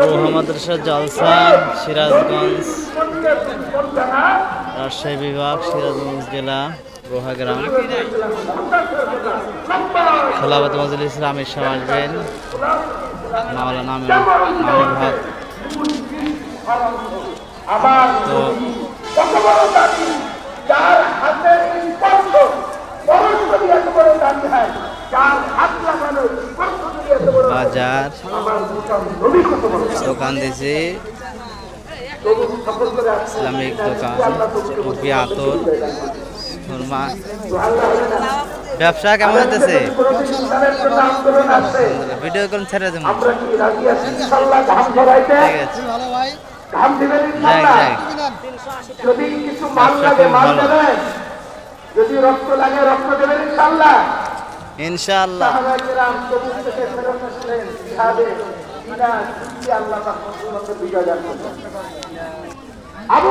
রোহা মাদ্রাসা জলসা সিরাজগঞ্জ রাজশাহী বিভাগ সিরাজগঞ্জ জেলা রোহা গ্রাম খেলাফত মজলিস ইসলামের সাহেব আসবেন মাওলানা আমির হক তো বাজার দোকান দিয়েছে ইসলামিক দোকান টুপি আতর সুরমা ব্যবসা কেমন হতেছে ভিডিও কল ছেড়ে দেবো ঠিক আছে যদি কিছু মাল লাগে মাল দেবেন, যদি রক্ত লাগে রক্ত দেবেন ইনশাআল্লাহ। ইনশাআল্লাহ সাহাবায়ে-কেরাম তবুক থেকে ফেরত আসলেন জিহাদে বিনা যুদ্ধে আল্লাহ পাক বিজয় দান করলেন। আবু